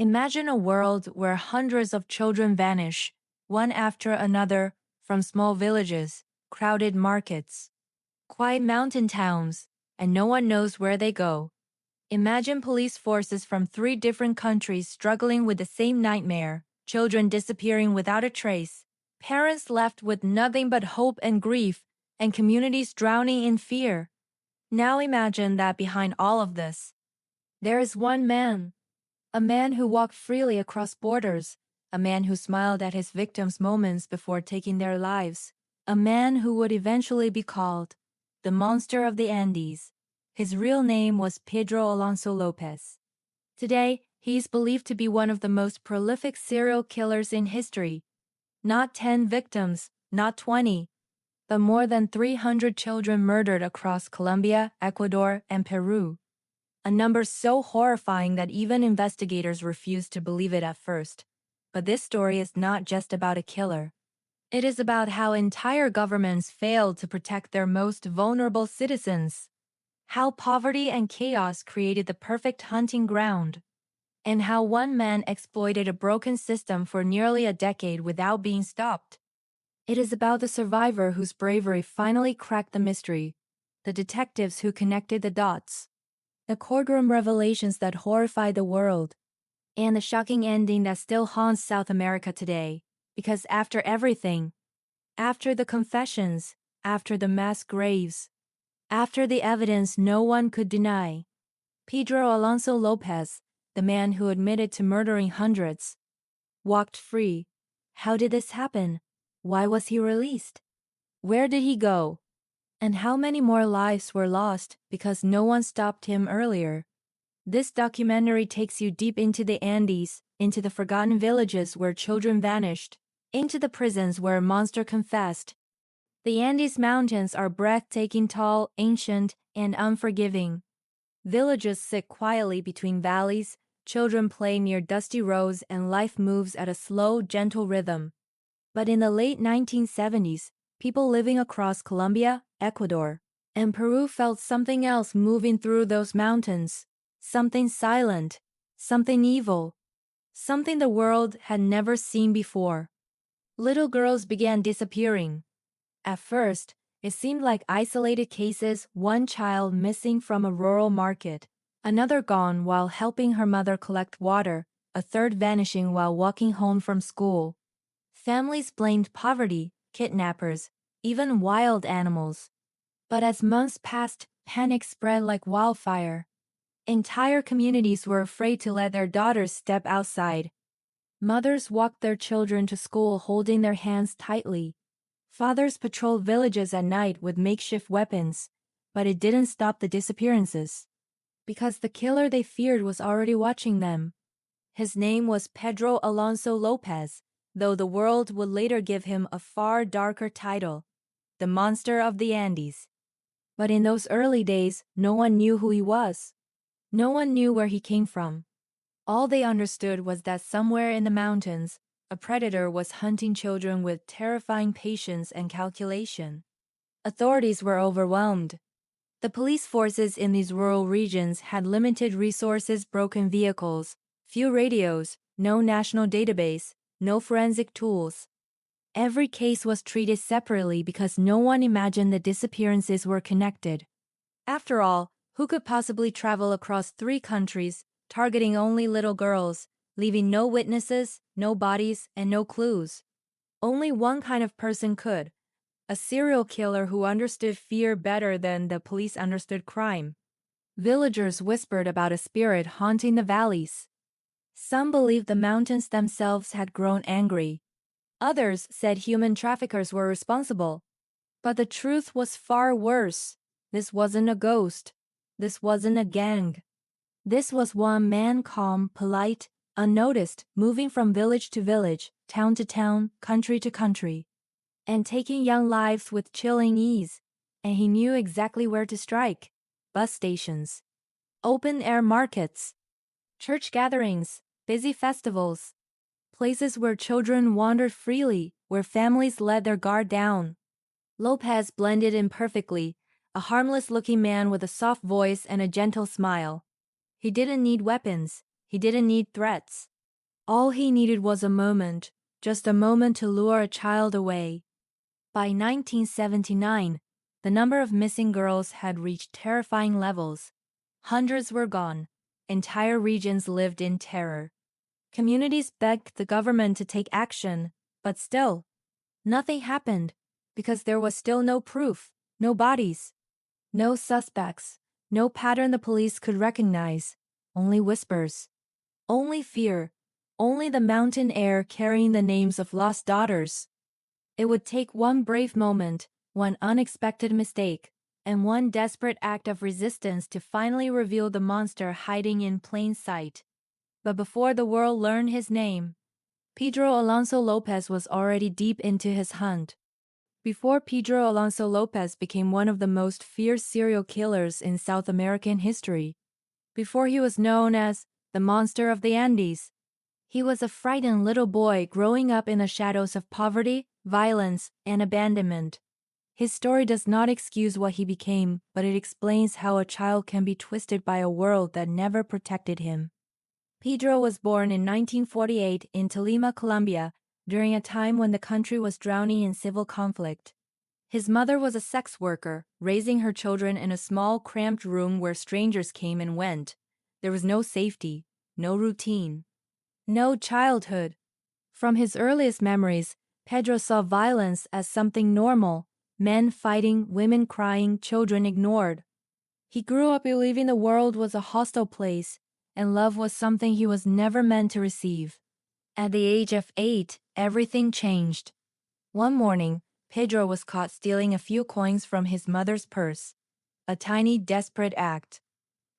Imagine a world where hundreds of children vanish, one after another, from small villages, crowded markets, quiet mountain towns, and no one knows where they go. Imagine police forces from 3 different countries struggling with the same nightmare, children disappearing without a trace, parents left with nothing but hope and grief, and communities drowning in fear. Now imagine that behind all of this, there is one man. A man who walked freely across borders, a man who smiled at his victims moments before taking their lives, a man who would eventually be called the Monster of the Andes. His real name was Pedro Alonso López. Today, he is believed to be one of the most prolific serial killers in history. Not 10 victims, not 20, but more than 300 children murdered across Colombia, Ecuador, and Peru. A number so horrifying that even investigators refused to believe it at first. But this story is not just about a killer. It is about how entire governments failed to protect their most vulnerable citizens, how poverty and chaos created the perfect hunting ground, and how one man exploited a broken system for nearly a decade without being stopped. It is about the survivor whose bravery finally cracked the mystery, the detectives who connected the dots, the courtroom revelations that horrified the world, and the shocking ending that still haunts South America today. Because after everything, after the confessions, after the mass graves, after the evidence no one could deny, Pedro Alonso López, the man who admitted to murdering hundreds, walked free. How did this happen? Why was he released? Where did he go? And how many more lives were lost because no one stopped him earlier? This documentary takes you deep into the Andes, into the forgotten villages where children vanished, into the prisons where a monster confessed. The Andes Mountains are breathtaking, tall, ancient, and unforgiving. Villages sit quietly between valleys, children play near dusty roads, and life moves at a slow, gentle rhythm. But in the late 1970s, people living across Colombia, Ecuador, and Peru felt something else moving through those mountains. Something silent, something evil, something the world had never seen before. Little girls began disappearing. At first, it seemed like isolated cases, one child missing from a rural market, another gone while helping her mother collect water, a third vanishing while walking home from school. Families blamed poverty, kidnappers, even wild animals. But as months passed, panic spread like wildfire. Entire communities were afraid to let their daughters step outside. Mothers walked their children to school holding their hands tightly. Fathers patrolled villages at night with makeshift weapons, but it didn't stop the disappearances. Because the killer they feared was already watching them. His name was Pedro Alonso López, though the world would later give him a far darker title, the Monster of the Andes. But in those early days, no one knew who he was. No one knew where he came from. All they understood was that somewhere in the mountains, a predator was hunting children with terrifying patience and calculation. Authorities were overwhelmed. The police forces in these rural regions had limited resources, broken vehicles, few radios, no national database, no forensic tools. Every case was treated separately because no one imagined the disappearances were connected. After all, who could possibly travel across 3 countries, targeting only little girls, leaving no witnesses, no bodies, and no clues? Only one kind of person could. A serial killer who understood fear better than the police understood crime. Villagers whispered about a spirit haunting the valleys. Some believed the mountains themselves had grown angry. Others said human traffickers were responsible. But the truth was far worse. This wasn't a ghost. This wasn't a gang. This was one man, calm, polite, unnoticed, moving from village to village, town to town, country to country, and taking young lives with chilling ease. And he knew exactly where to strike. Bus stations, open-air markets, church gatherings, busy festivals, places where children wandered freely, where families let their guard down. López blended in perfectly, a harmless-looking man with a soft voice and a gentle smile. He didn't need weapons. He didn't need threats. All he needed was a moment, just a moment to lure a child away. By 1979, the number of missing girls had reached terrifying levels. Hundreds were gone. Entire regions lived in terror. Communities begged the government to take action, but still, nothing happened because there was still no proof, no bodies, no suspects, no pattern the police could recognize, only whispers, only fear, only the mountain air carrying the names of lost daughters. It would take one brave moment, one unexpected mistake, and one desperate act of resistance to finally reveal the monster hiding in plain sight. But before the world learned his name, Pedro Alonso López was already deep into his hunt. Before Pedro Alonso López became one of the most fierce serial killers in South American history, before he was known as the Monster of the Andes, he was a frightened little boy growing up in the shadows of poverty, violence, and abandonment. His story does not excuse what he became, but it explains how a child can be twisted by a world that never protected him. Pedro was born in 1948 in Tolima, Colombia, during a time when the country was drowning in civil conflict. His mother was a sex worker, raising her children in a small, cramped room where strangers came and went. There was no safety, no routine, no childhood. From his earliest memories, Pedro saw violence as something normal, men fighting, women crying, children ignored. He grew up believing the world was a hostile place, and love was something he was never meant to receive. At the age of 8, everything changed. One morning, Pedro was caught stealing a few coins from his mother's purse, a tiny, desperate act.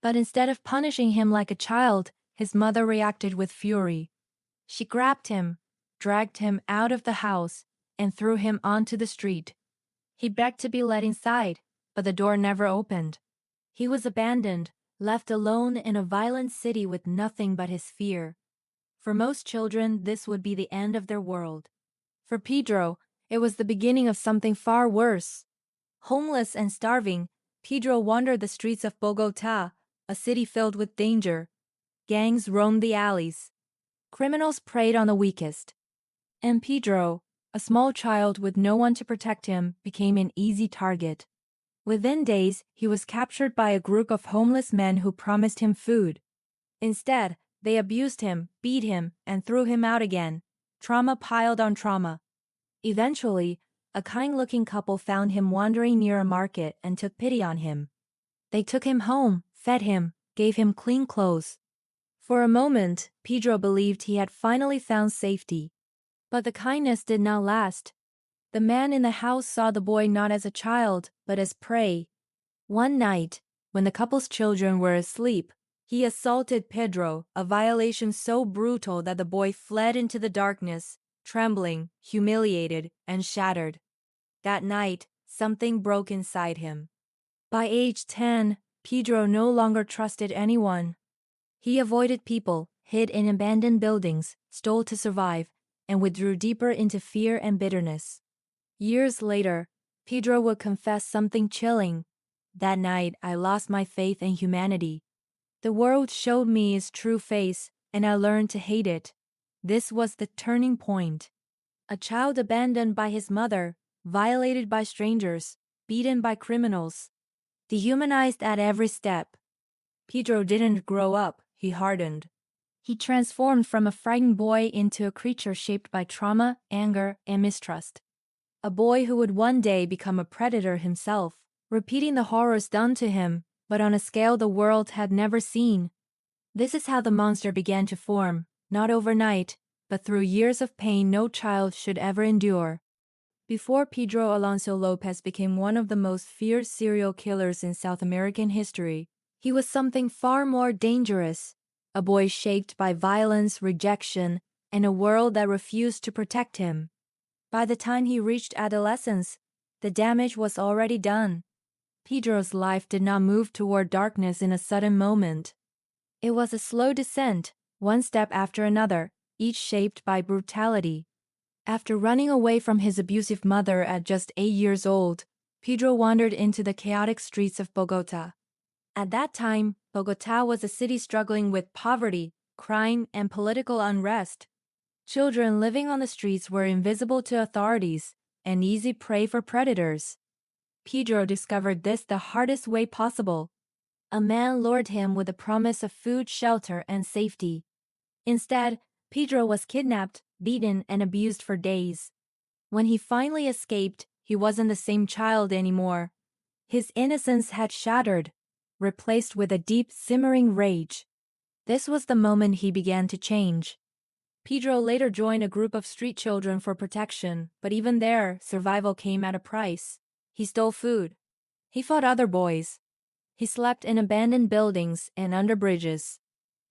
But instead of punishing him like a child, his mother reacted with fury. She grabbed him, dragged him out of the house, and threw him onto the street. He begged to be let inside, but the door never opened. He was abandoned, left alone in a violent city with nothing but his fear. For most children, this would be the end of their world. For Pedro, it was the beginning of something far worse. Homeless and starving, Pedro wandered the streets of Bogotá, a city filled with danger. Gangs roamed the alleys. Criminals preyed on the weakest. And Pedro, a small child with no one to protect him, became an easy target. Within days, he was captured by a group of homeless men who promised him food. Instead, they abused him, beat him, and threw him out again. Trauma piled on trauma. Eventually, a kind-looking couple found him wandering near a market and took pity on him. They took him home, fed him, gave him clean clothes. For a moment, Pedro believed he had finally found safety. But the kindness did not last. The man in the house saw the boy not as a child, but as prey. One night, when the couple's children were asleep, he assaulted Pedro, a violation so brutal that the boy fled into the darkness, trembling, humiliated, and shattered. That night, something broke inside him. By age 10, Pedro no longer trusted anyone. He avoided people, hid in abandoned buildings, stole to survive, and withdrew deeper into fear and bitterness. Years later, Pedro would confess something chilling. That night, I lost my faith in humanity. The world showed me its true face, and I learned to hate it. This was the turning point. A child abandoned by his mother, violated by strangers, beaten by criminals, dehumanized at every step. Pedro didn't grow up, he hardened. He transformed from a frightened boy into a creature shaped by trauma, anger, and mistrust. A boy who would one day become a predator himself, repeating the horrors done to him, but on a scale the world had never seen. This is how the monster began to form, not overnight, but through years of pain no child should ever endure. Before Pedro Alonso López became one of the most feared serial killers in South American history, he was something far more dangerous, a boy shaped by violence, rejection, and a world that refused to protect him. By the time he reached adolescence, the damage was already done. Pedro's life did not move toward darkness in a sudden moment. It was a slow descent, one step after another, each shaped by brutality. After running away from his abusive mother at just 8 years old, Pedro wandered into the chaotic streets of Bogotá. At that time, Bogotá was a city struggling with poverty, crime, and political unrest. Children living on the streets were invisible to authorities and easy prey for predators. Pedro discovered this the hardest way possible. A man lured him with the promise of food, shelter, and safety. Instead, Pedro was kidnapped, beaten, and abused for days. When he finally escaped, he wasn't the same child anymore. His innocence had shattered, replaced with a deep, simmering rage. This was the moment he began to change. Pedro later joined a group of street children for protection, but even there, survival came at a price. He stole food. He fought other boys. He slept in abandoned buildings and under bridges.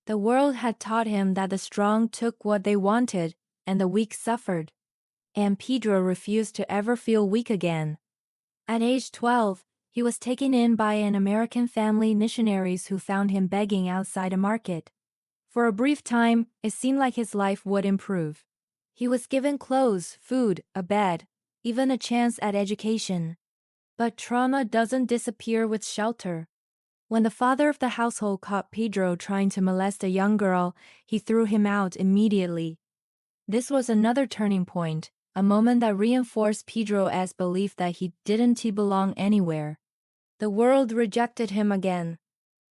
The world had taught him that the strong took what they wanted and the weak suffered. And Pedro refused to ever feel weak again. At age 12, he was taken in by an American family missionaries who found him begging outside a market. For a brief time, it seemed like his life would improve. He was given clothes, food, a bed, even a chance at education. But trauma doesn't disappear with shelter. When the father of the household caught Pedro trying to molest a young girl, he threw him out immediately. This was another turning point, a moment that reinforced Pedro's belief that he didn't belong anywhere. The world rejected him again.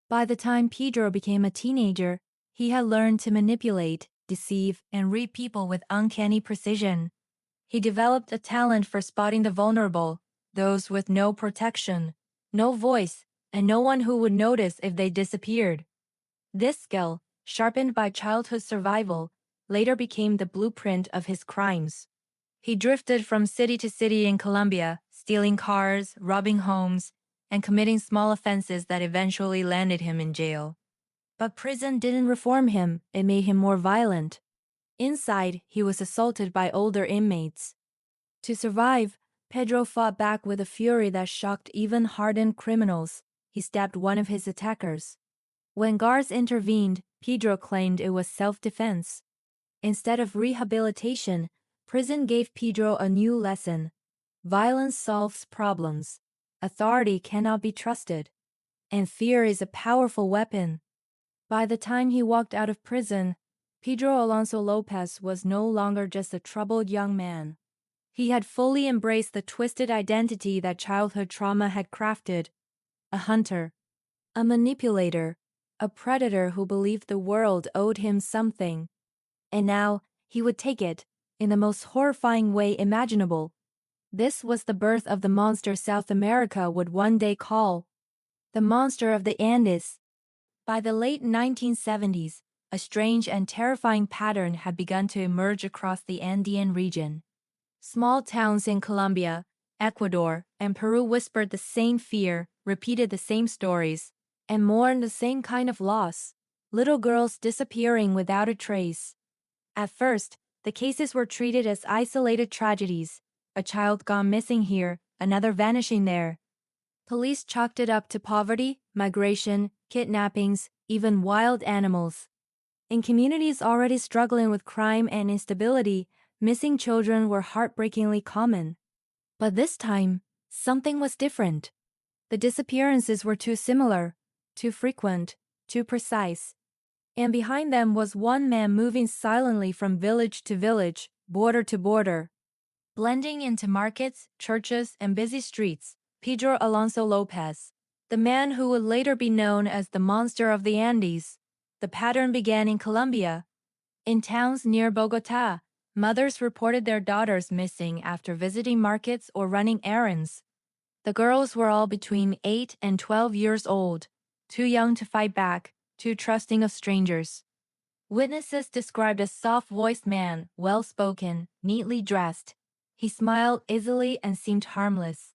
By the time Pedro became a teenager, he had learned to manipulate, deceive, and read people with uncanny precision. He developed a talent for spotting the vulnerable, those with no protection, no voice, and no one who would notice if they disappeared. This skill, sharpened by childhood survival, later became the blueprint of his crimes. He drifted from city to city in Colombia, stealing cars, robbing homes, and committing small offenses that eventually landed him in jail. But prison didn't reform him, it made him more violent. Inside, he was assaulted by older inmates. To survive, Pedro fought back with a fury that shocked even hardened criminals. He stabbed one of his attackers. When guards intervened, Pedro claimed it was self-defense. Instead of rehabilitation, prison gave Pedro a new lesson. Violence solves problems. Authority cannot be trusted. And fear is a powerful weapon. By the time he walked out of prison, Pedro Alonso López was no longer just a troubled young man. He had fully embraced the twisted identity that childhood trauma had crafted. A hunter, a manipulator, a predator who believed the world owed him something. And now, he would take it, in the most horrifying way imaginable. This was the birth of the monster South America would one day call the monster of the Andes. By the late 1970s, a strange and terrifying pattern had begun to emerge across the Andean region. Small towns in Colombia, Ecuador, and Peru whispered the same fear, repeated the same stories, and mourned the same kind of loss. Little girls disappearing without a trace. At first, the cases were treated as isolated tragedies, a child gone missing here, another vanishing there. Police chalked it up to poverty, migration, kidnappings, even wild animals. In communities already struggling with crime and instability, missing children were heartbreakingly common. But this time, something was different. The disappearances were too similar, too frequent, too precise. And behind them was one man moving silently from village to village, border to border. Blending into markets, churches, and busy streets, Pedro Alonso López, the man who would later be known as the monster of the Andes. The pattern began in Colombia. In towns near Bogotá, mothers reported their daughters missing after visiting markets or running errands. The girls were all between 8 and 12 years old, too young to fight back, too trusting of strangers. Witnesses described a soft-voiced man, well-spoken, neatly dressed. He smiled easily and seemed harmless.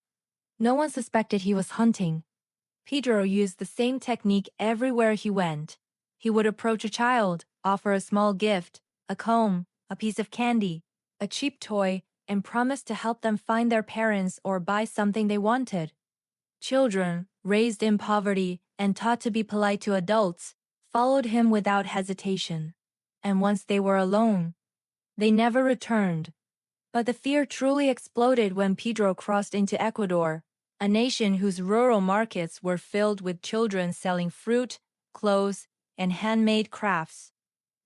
No one suspected he was hunting. Pedro used the same technique everywhere he went. He would approach a child, offer a small gift, a comb, a piece of candy, a cheap toy, and promise to help them find their parents or buy something they wanted. Children, raised in poverty and taught to be polite to adults, followed him without hesitation. And once they were alone, they never returned. But the fear truly exploded when Pedro crossed into Ecuador, a nation whose rural markets were filled with children selling fruit, clothes, and handmade crafts.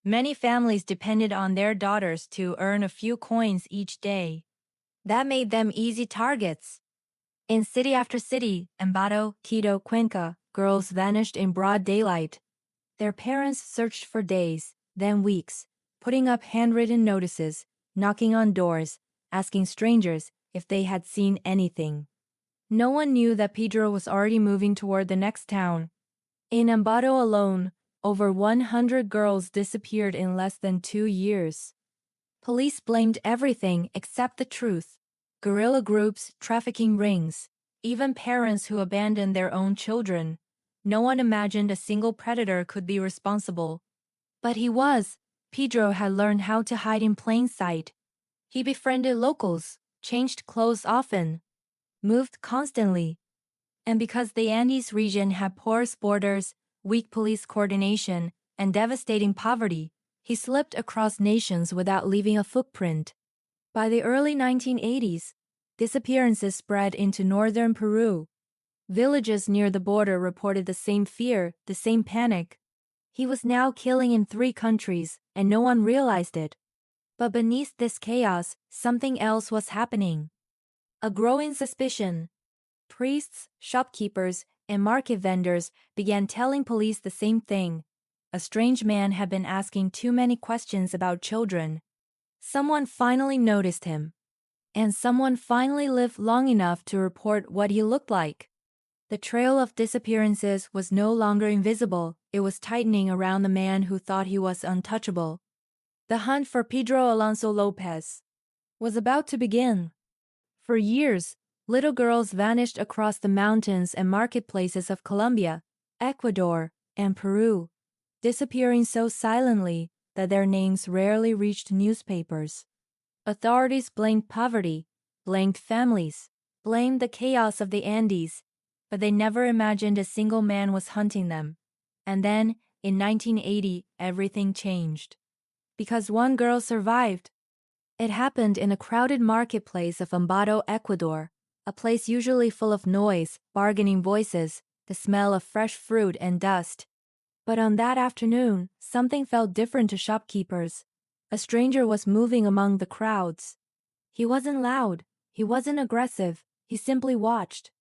Many families depended on their daughters to earn a few coins each day. That made them easy targets. In city after city, Ambato, Quito, Cuenca, girls vanished in broad daylight. Their parents searched for days, then weeks, putting up handwritten notices, knocking on doors, asking strangers if they had seen anything. No one knew that Pedro was already moving toward the next town. In Ambato alone, over 100 girls disappeared in less than 2 years. Police blamed everything except the truth. Guerrilla groups, trafficking rings, even parents who abandoned their own children. No one imagined a single predator could be responsible. But he was. Pedro had learned how to hide in plain sight. He befriended locals, changed clothes often, moved constantly. And because the Andes region had porous borders, weak police coordination, and devastating poverty, he slipped across nations without leaving a footprint. By the early 1980s, disappearances spread into northern Peru. Villages near the border reported the same fear, the same panic. He was now killing in 3 countries, and no one realized it. But beneath this chaos, something else was happening. A growing suspicion. Priests, shopkeepers, and market vendors began telling police the same thing. A strange man had been asking too many questions about children. Someone finally noticed him. And someone finally lived long enough to report what he looked like. The trail of disappearances was no longer invisible, it was tightening around the man who thought he was untouchable. The hunt for Pedro Alonso López was about to begin. For years, little girls vanished across the mountains and marketplaces of Colombia, Ecuador, and Peru, disappearing so silently that their names rarely reached newspapers. Authorities blamed poverty, blamed families, blamed the chaos of the Andes, but they never imagined a single man was hunting them. And then, in 1980, everything changed. Because one girl survived. It happened in a crowded marketplace of Ambato, Ecuador, a place usually full of noise, bargaining voices, the smell of fresh fruit and dust. But on that afternoon, something felt different to shopkeepers. A stranger was moving among the crowds. He wasn't loud, he wasn't aggressive, he simply watched.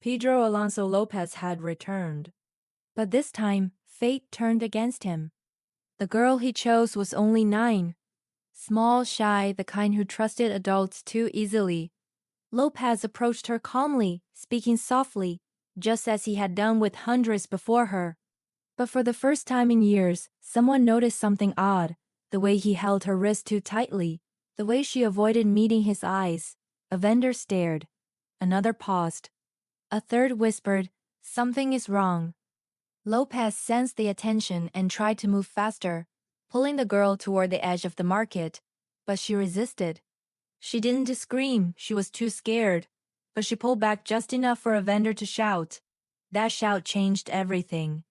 Pedro Alonso López had returned. But this time, fate turned against him. The girl he chose was only 9. Small, shy, the kind who trusted adults too easily. López approached her calmly, speaking softly, just as he had done with hundreds before her. But for the first time in years, someone noticed something odd. The way he held her wrist too tightly, the way she avoided meeting his eyes. A vendor stared. Another paused. A third whispered, "Something is wrong." López sensed the attention and tried to move faster, pulling the girl toward the edge of the market, but she resisted. She didn't scream, she was too scared, but she pulled back just enough for a vendor to shout. That shout changed everything.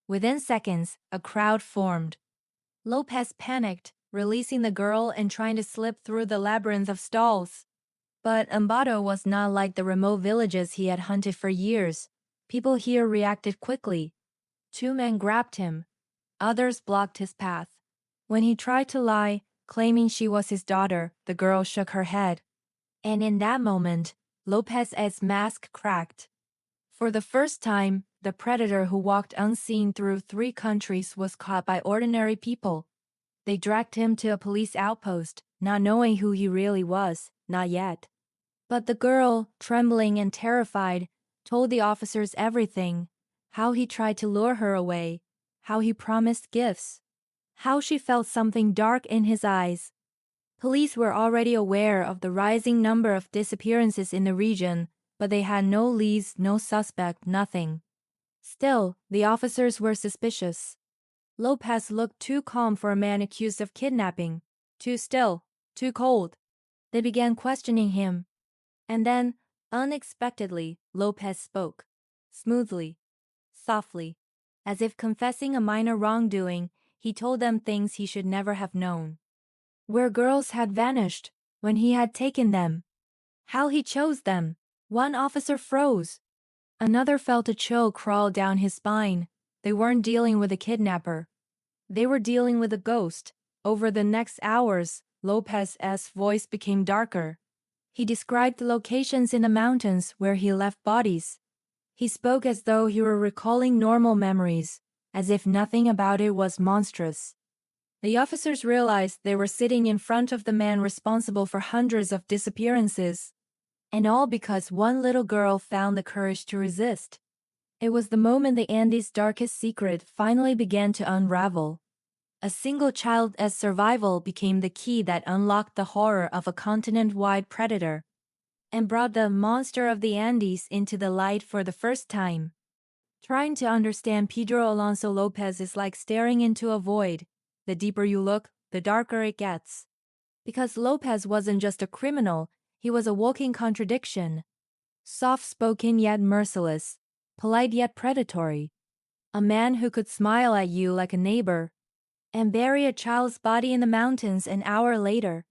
Within seconds, a crowd formed. López panicked, releasing the girl and trying to slip through the labyrinth of stalls. But Ambato was not like the remote villages he had hunted for years. People here reacted quickly. 2 men grabbed him. Others blocked his path. When he tried to lie, claiming she was his daughter, the girl shook her head. And in that moment, López's mask cracked. For the first time, the predator who walked unseen through 3 countries was caught by ordinary people. They dragged him to a police outpost, not knowing who he really was, not yet. But the girl, trembling and terrified, told the officers everything. How he tried to lure her away, how he promised gifts, how she felt something dark in his eyes. Police were already aware of the rising number of disappearances in the region, but they had no leads, no suspect, nothing. Still, the officers were suspicious. López looked too calm for a man accused of kidnapping, too still, too cold. They began questioning him. And then, unexpectedly, López spoke, smoothly, softly, as if confessing a minor wrongdoing. He told them things he should never have known. Where girls had vanished, when he had taken them. How he chose them. One officer froze. Another felt a chill crawl down his spine. They weren't dealing with a kidnapper. They were dealing with a ghost. Over the next hours, Lopez's voice became darker. He described the locations in the mountains where he left bodies. He spoke as though he were recalling normal memories, as if nothing about it was monstrous. The officers realized they were sitting in front of the man responsible for hundreds of disappearances. And all because one little girl found the courage to resist. It was the moment the Andes' darkest secret finally began to unravel. A single child's survival became the key that unlocked the horror of a continent-wide predator and brought the monster of the Andes into the light for the first time. Trying to understand Pedro Alonso López is like staring into a void. The deeper you look, the darker it gets. Because López wasn't just a criminal, he was a walking contradiction. Soft-spoken yet merciless, polite yet predatory. A man who could smile at you like a neighbor and bury a child's body in the mountains an hour later.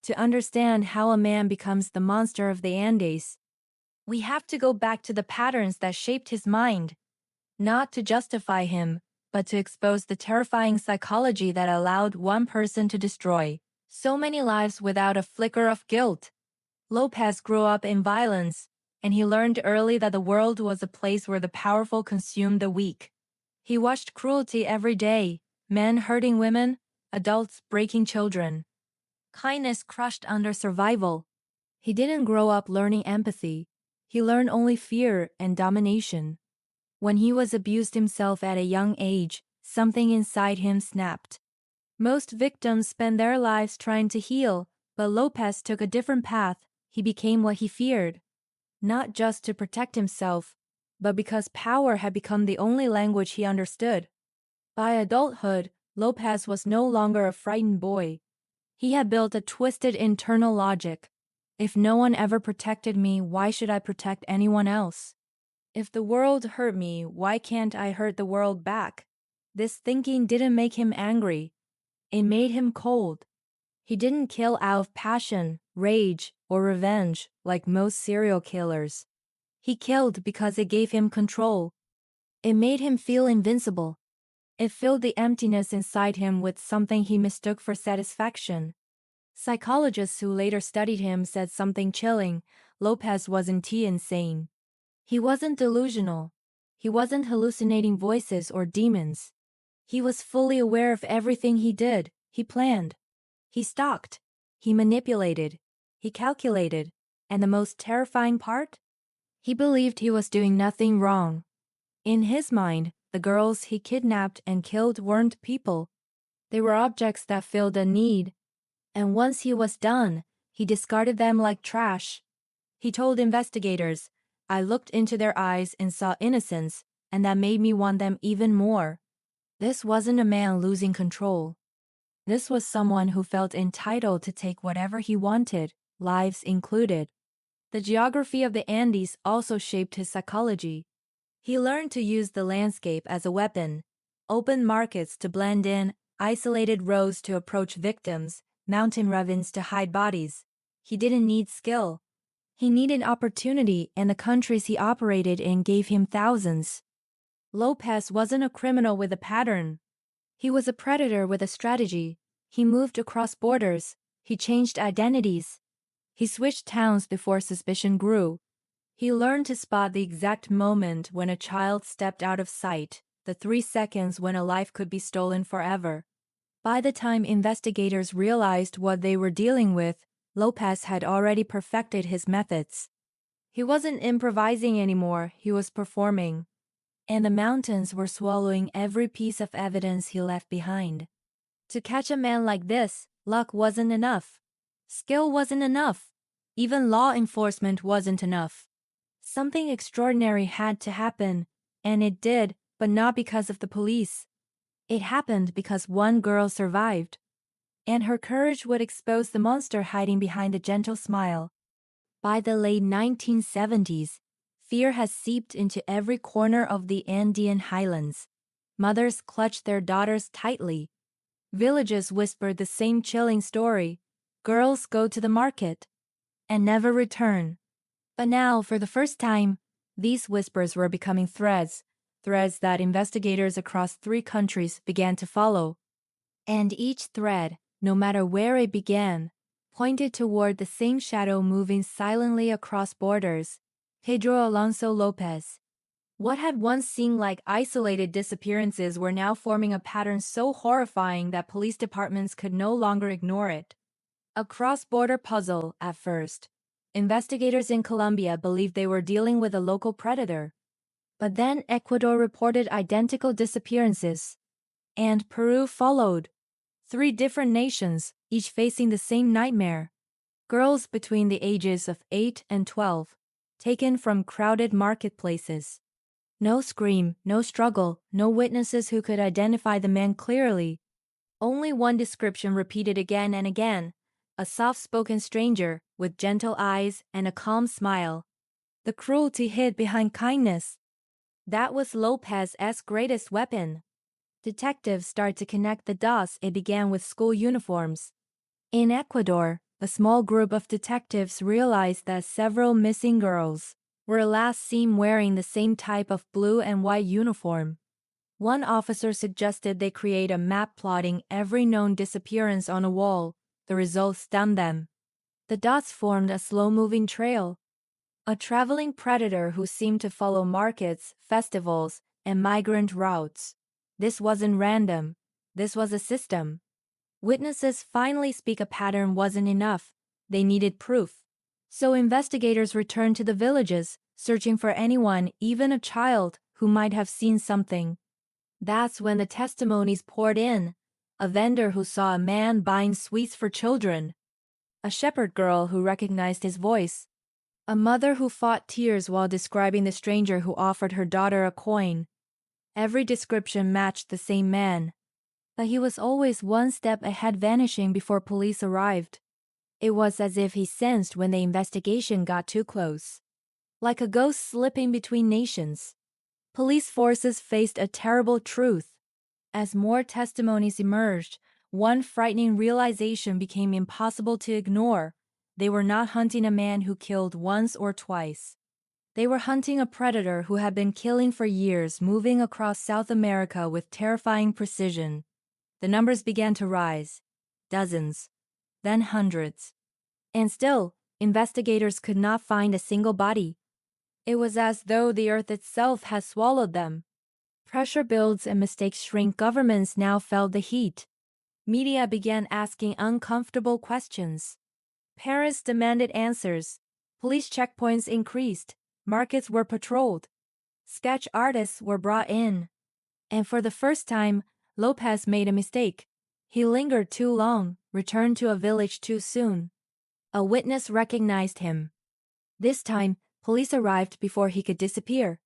To understand how a man becomes the monster of the Andes, we have to go back to the patterns that shaped his mind. Not to justify him, but to expose the terrifying psychology that allowed one person to destroy so many lives without a flicker of guilt. Lopez grew up in violence, and he learned early that the world was a place where the powerful consumed the weak. He watched cruelty every day, men hurting women, adults breaking children. Kindness crushed under survival. He didn't grow up learning empathy. He learned only fear and domination. When he was abused himself at a young age, something inside him snapped. Most victims spend their lives trying to heal, but Lopez took a different path. He became what he feared. Not just to protect himself, but because power had become the only language he understood. By adulthood, Lopez was no longer a frightened boy. He had built a twisted internal logic. If no one ever protected me, why should I protect anyone else? If the world hurt me, why can't I hurt the world back? This thinking didn't make him angry. It made him cold. He didn't kill out of passion, rage, or revenge like most serial killers. He killed because it gave him control. It made him feel invincible. It filled the emptiness inside him with something he mistook for satisfaction. Psychologists who later studied him said something chilling. Lopez wasn't insane. He wasn't delusional. He wasn't hallucinating voices or demons. He was fully aware of everything he did. He planned. He stalked. He manipulated. He calculated. And the most terrifying part? He believed he was doing nothing wrong. In his mind, the girls he kidnapped and killed weren't people. They were objects that filled a need. And once he was done, he discarded them like trash. He told investigators, "I looked into their eyes and saw innocence, and that made me want them even more." This wasn't a man losing control. This was someone who felt entitled to take whatever he wanted, lives included. The geography of the Andes also shaped his psychology. He learned to use the landscape as a weapon, open markets to blend in, isolated roads to approach victims, mountain ravines to hide bodies. He didn't need skill. He needed opportunity, and the countries he operated in gave him thousands. Lopez wasn't a criminal with a pattern. He was a predator with a strategy. He moved across borders. He changed identities. He switched towns before suspicion grew. He learned to spot the exact moment when a child stepped out of sight, the 3 seconds when a life could be stolen forever. By the time investigators realized what they were dealing with, Lopez had already perfected his methods. He wasn't improvising anymore, he was performing. And the mountains were swallowing every piece of evidence he left behind. To catch a man like this, luck wasn't enough. Skill wasn't enough. Even law enforcement wasn't enough. Something extraordinary had to happen, and it did, but not because of the police. It happened because one girl survived. And her courage would expose the monster hiding behind a gentle smile. By the late 1970s, fear has seeped into every corner of the Andean highlands. Mothers clutched their daughters tightly. Villages whispered the same chilling story. Girls go to the market and never return. But now, for the first time, these whispers were becoming threads threads that investigators across 3 countries began to follow. And each thread, no matter where it began, pointed toward the same shadow moving silently across borders: Pedro Alonso López. What had once seemed like isolated disappearances were now forming a pattern so horrifying that police departments could no longer ignore it. A cross-border puzzle, at first. Investigators in Colombia believed they were dealing with a local predator. But then Ecuador reported identical disappearances. And Peru followed. 3 different nations, each facing the same nightmare. Girls between the ages of 8 and 12, taken from crowded marketplaces. No scream, no struggle, no witnesses who could identify the man clearly. Only one description repeated again and again: a soft-spoken stranger with gentle eyes and a calm smile. The cruelty hid behind kindness. That was Lopez's greatest weapon. Detectives started to connect the dots. It began with school uniforms. In Ecuador, a small group of detectives realized that several missing girls were last seen wearing the same type of blue and white uniform. One officer suggested they create a map plotting every known disappearance on a wall. The results stunned them. The dots formed a slow-moving trail. A traveling predator who seemed to follow markets, festivals, and migrant routes. This wasn't random. This was a system. Witnesses finally speak a pattern wasn't enough. They needed proof. So investigators returned to the villages, searching for anyone, even a child, who might have seen something. That's when the testimonies poured in. A vendor who saw a man buying sweets for children. A shepherd girl who recognized his voice. A mother who fought tears while describing the stranger who offered her daughter a coin. Every description matched the same man. But he was always one step ahead, vanishing before police arrived. It was as if he sensed when the investigation got too close. Like a ghost slipping between nations. Police forces faced a terrible truth. As more testimonies emerged, one frightening realization became impossible to ignore. They were not hunting a man who killed once or twice. They were hunting a predator who had been killing for years, moving across South America with terrifying precision. The numbers began to rise. Dozens. Then hundreds. And still, investigators could not find a single body. It was as though the earth itself had swallowed them. Pressure builds and mistakes shrink. Governments now felt the heat. Media began asking uncomfortable questions. Parents demanded answers. Police checkpoints increased. Markets were patrolled. Sketch artists were brought in. And for the first time, Lopez made a mistake. He lingered too long, returned to a village too soon. A witness recognized him. This time, police arrived before he could disappear.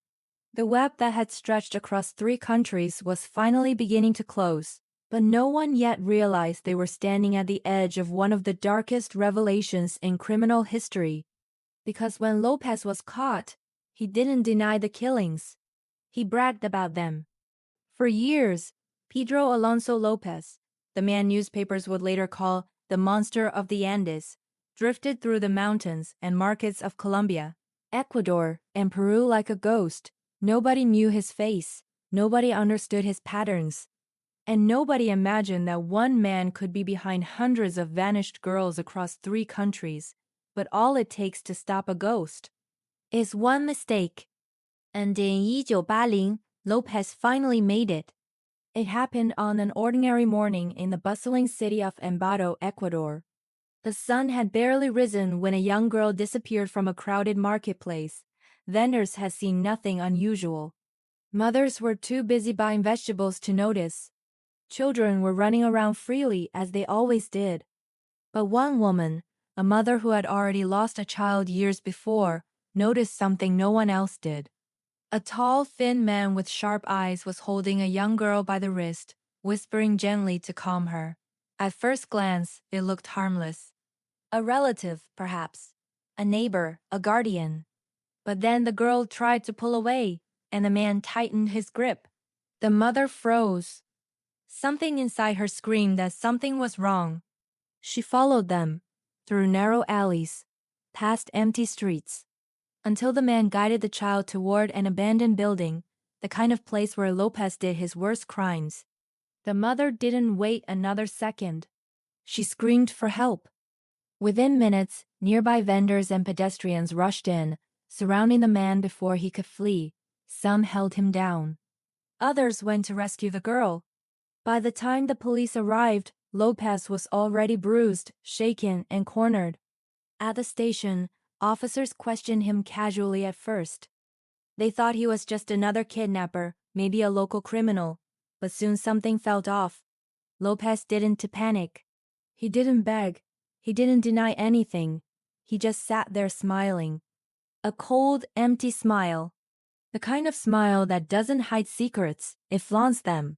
The web that had stretched across 3 countries was finally beginning to close, but no one yet realized they were standing at the edge of one of the darkest revelations in criminal history. Because when Lopez was caught, he didn't deny the killings. He bragged about them. For years, Pedro Alonso López, the man newspapers would later call the monster of the Andes, drifted through the mountains and markets of Colombia, Ecuador, and Peru like a ghost. Nobody knew his face, nobody understood his patterns, and nobody imagined that one man could be behind hundreds of vanished girls across 3 countries. But all it takes to stop a ghost is one mistake. And in 1980, Lopez finally made it. It happened on an ordinary morning in the bustling city of Ambato, Ecuador. The sun had barely risen when a young girl disappeared from a crowded marketplace. Vendors had seen nothing unusual. Mothers were too busy buying vegetables to notice. Children were running around freely as they always did. But one woman, a mother who had already lost a child years before, noticed something no one else did. A tall, thin man with sharp eyes was holding a young girl by the wrist, whispering gently to calm her. At first glance, it looked harmless. A relative, perhaps. A neighbor, a guardian. But then the girl tried to pull away, and the man tightened his grip. The mother froze. Something inside her screamed that something was wrong. She followed them, through narrow alleys, past empty streets, until the man guided the child toward an abandoned building. the kind of place where Lopez did his worst crimes. The mother didn't wait another second. She screamed for help. Within minutes, nearby vendors and pedestrians rushed in, surrounding the man before he could flee. Some held him down. Others went to rescue the girl. By the time the police arrived, Lopez was already bruised, shaken, and cornered. At the station, officers questioned him casually at first. They thought he was just another kidnapper, maybe a local criminal, but soon something felt off. Lopez didn't panic. He didn't beg. He didn't deny anything. He just sat there smiling. A cold, empty smile. The kind of smile that doesn't hide secrets, it flaunts them.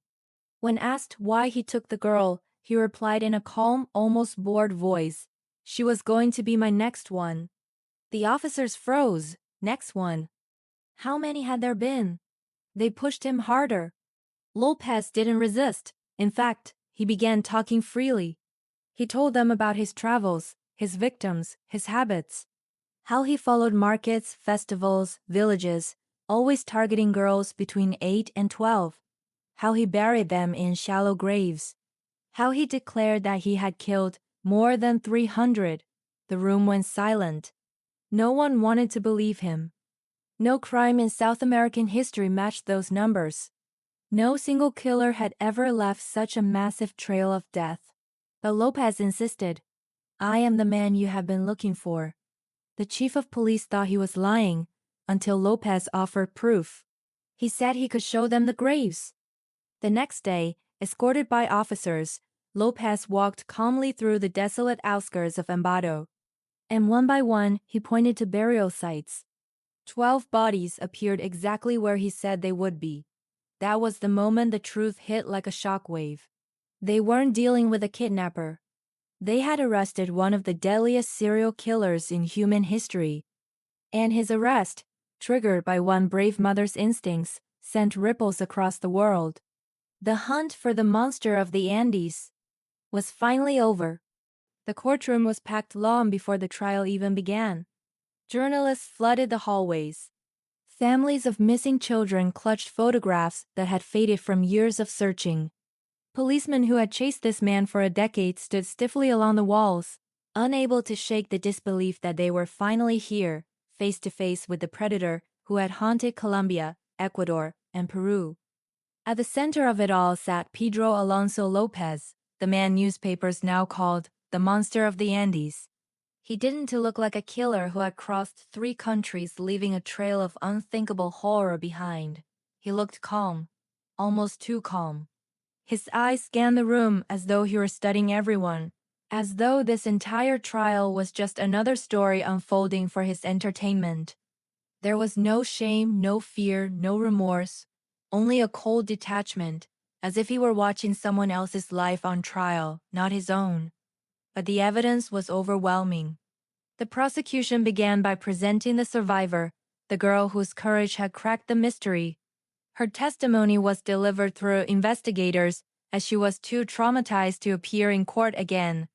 When asked why he took the girl, he replied in a calm, almost bored voice, "She was going to be my next one." The officers froze. Next one. How many had there been? They pushed him harder. Lopez didn't resist. In fact, he began talking freely. He told them about his travels, his victims, his habits. How he followed markets, festivals, villages, always targeting girls between 8 and 12. How he buried them in shallow graves. How he declared that he had killed more than 300. The room went silent. No one wanted to believe him. No crime in South American history matched those numbers. No single killer had ever left such a massive trail of death. But Lopez insisted, "I am the man you have been looking for." The chief of police thought he was lying, until Lopez offered proof. He said he could show them the graves. The next day, escorted by officers, Lopez walked calmly through the desolate outskirts of Ambato. And one by one, he pointed to burial sites. 12 bodies appeared exactly where he said they would be. That was the moment the truth hit like a shockwave. They weren't dealing with a kidnapper. They had arrested one of the deadliest serial killers in human history. And his arrest, triggered by one brave mother's instincts, sent ripples across the world. The hunt for the monster of the Andes was finally over. The courtroom was packed long before the trial even began. Journalists flooded the hallways. Families of missing children clutched photographs that had faded from years of searching. Policemen who had chased this man for a decade stood stiffly along the walls, unable to shake the disbelief that they were finally here, face to face with the predator who had haunted Colombia, Ecuador, and Peru. At the center of it all sat Pedro Alonso López, the man newspapers now called the Monster of the Andes. He didn't look like a killer who had crossed 3 countries leaving a trail of unthinkable horror behind. He looked calm, almost too calm. His eyes scanned the room as though he were studying everyone, as though this entire trial was just another story unfolding for his entertainment. There was no shame, no fear, no remorse, only a cold detachment, as if he were watching someone else's life on trial, not his own. But the evidence was overwhelming. The prosecution began by presenting the survivor, the girl whose courage had cracked the mystery. Her testimony was delivered through investigators as she was too traumatized to appear in court again.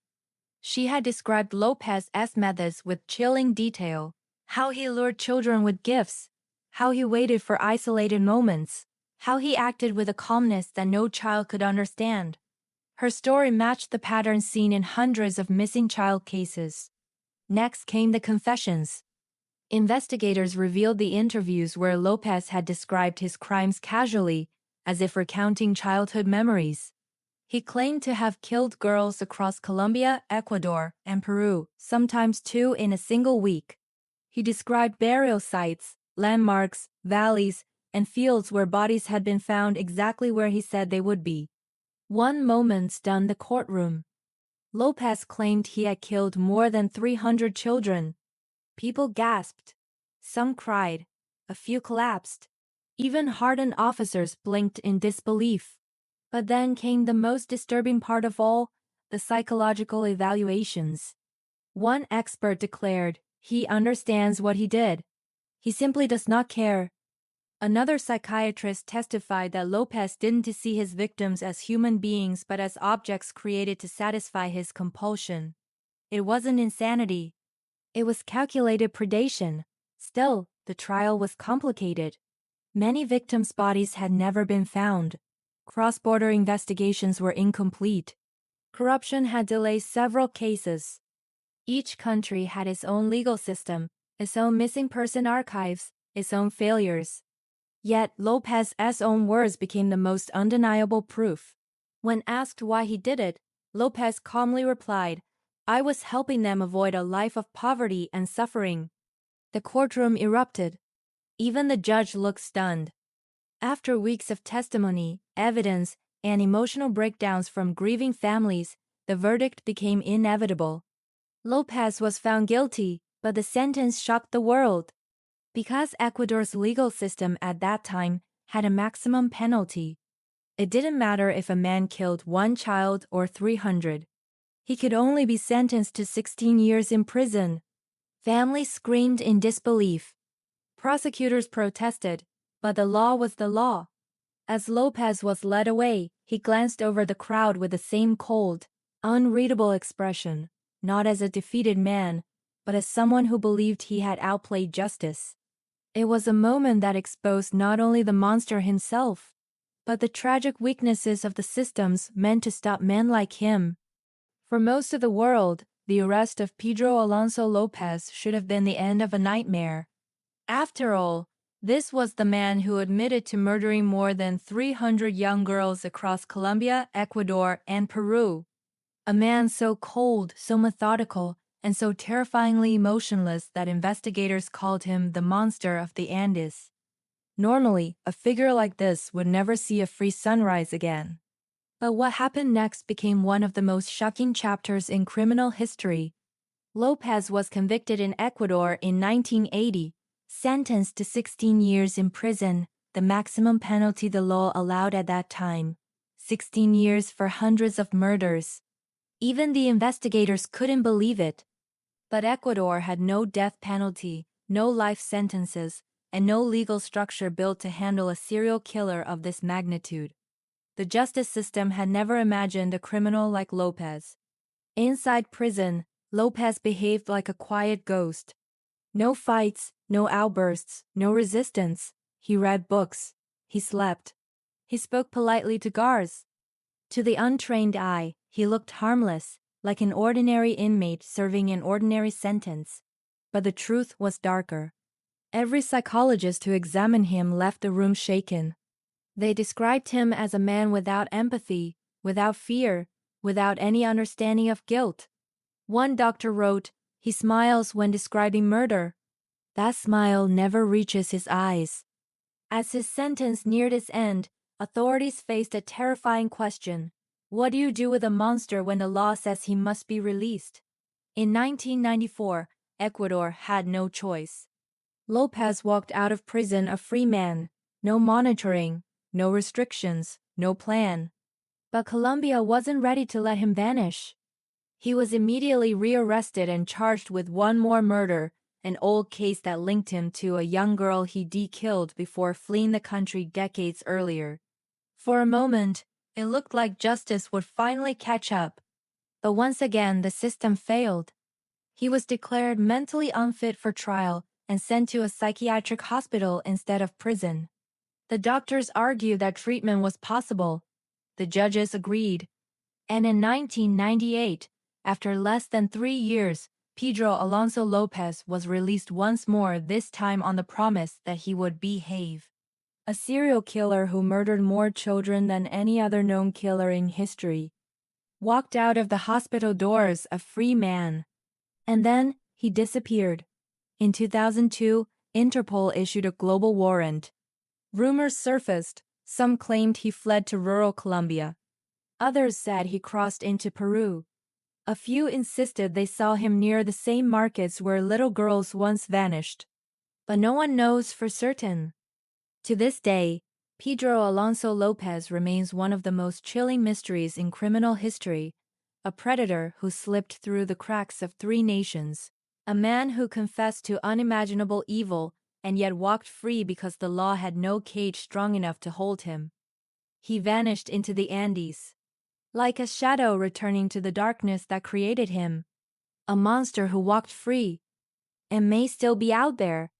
She had described Lopez's methods with chilling detail, how he lured children with gifts, how he waited for isolated moments, how he acted with a calmness that no child could understand. Her story matched the pattern seen in hundreds of missing child cases. Next came the confessions. Investigators revealed the interviews where Lopez had described his crimes casually, as if recounting childhood memories. He claimed to have killed girls across Colombia, Ecuador, and Peru, sometimes 2 in a single week. He described burial sites, landmarks, valleys, and fields where bodies had been found exactly where he said they would be. One moment stunned the courtroom. Lopez claimed he had killed more than 300 children. People gasped. Some cried. A few collapsed. Even hardened officers blinked in disbelief. But then came the most disturbing part of all, the psychological evaluations. One expert declared, "He understands what he did. He simply does not care." Another psychiatrist testified that Lopez didn't see his victims as human beings but as objects created to satisfy his compulsion. It wasn't insanity. It was calculated predation. Still, the trial was complicated. Many victims' bodies had never been found. Cross-border investigations were incomplete. Corruption had delayed several cases. Each country had its own legal system, its own missing person archives, its own failures. Yet Lopez's own words became the most undeniable proof. When asked why he did it, Lopez calmly replied, "I was helping them avoid a life of poverty and suffering." The courtroom erupted. Even the judge looked stunned. After weeks of testimony, evidence, and emotional breakdowns from grieving families, the verdict became inevitable. Lopez was found guilty, but the sentence shocked the world. Because Ecuador's legal system at that time had a maximum penalty, it didn't matter if a man killed one child or 300. He could only be sentenced to 16 years in prison. Families screamed in disbelief. Prosecutors protested, but the law was the law. As Lopez was led away, he glanced over the crowd with the same cold, unreadable expression, not as a defeated man, but as someone who believed he had outplayed justice. It was a moment that exposed not only the monster himself, but the tragic weaknesses of the systems meant to stop men like him. For most of the world, the arrest of Pedro Alonso López should have been the end of a nightmare. After all, this was the man who admitted to murdering more than 300 young girls across Colombia, Ecuador, and Peru. A man so cold, so methodical, and so terrifyingly emotionless that investigators called him the monster of the Andes. Normally, a figure like this would never see a free sunrise again. But what happened next became one of the most shocking chapters in criminal history. Lopez was convicted in Ecuador in 1980, sentenced to 16 years in prison, the maximum penalty the law allowed at that time. 16 years for hundreds of murders. Even the investigators couldn't believe it. But Ecuador had no death penalty, no life sentences, and no legal structure built to handle a serial killer of this magnitude. The justice system had never imagined a criminal like Lopez. Inside prison, Lopez behaved like a quiet ghost. No fights, no outbursts, no resistance. He read books. He slept. He spoke politely to guards. To the untrained eye, he looked harmless, like an ordinary inmate serving an ordinary sentence. But the truth was darker. Every psychologist who examined him left the room shaken. They described him as a man without empathy, without fear, without any understanding of guilt. One doctor wrote, "He smiles when describing murder. That smile never reaches his eyes." As his sentence neared its end, authorities faced a terrifying question. What do you do with a monster when the law says he must be released? In 1994, Ecuador had no choice. Lopez walked out of prison a free man. No monitoring, no restrictions, no plan. But Colombia wasn't ready to let him vanish. He was immediately rearrested and charged with one more murder, an old case that linked him to a young girl he killed before fleeing the country decades earlier. For a moment, it looked like justice would finally catch up. But once again, the system failed. He was declared mentally unfit for trial and sent to a psychiatric hospital instead of prison. The doctors argued that treatment was possible. The judges agreed. And in 1998, after less than 3 years, Pedro Alonso López was released once more, this time on the promise that he would behave. A serial killer who murdered more children than any other known killer in history walked out of the hospital doors a free man. And then he disappeared. In 2002, Interpol issued a global warrant. Rumors surfaced. Some claimed he fled to rural Colombia. Others said he crossed into Peru. A few insisted they saw him near the same markets where little girls once vanished. But no one knows for certain. To this day, Pedro Alonso López remains one of the most chilling mysteries in criminal history, a predator who slipped through the cracks of 3 nations, a man who confessed to unimaginable evil and yet walked free because the law had no cage strong enough to hold him. He vanished into the Andes, like a shadow returning to the darkness that created him, a monster who walked free and may still be out there,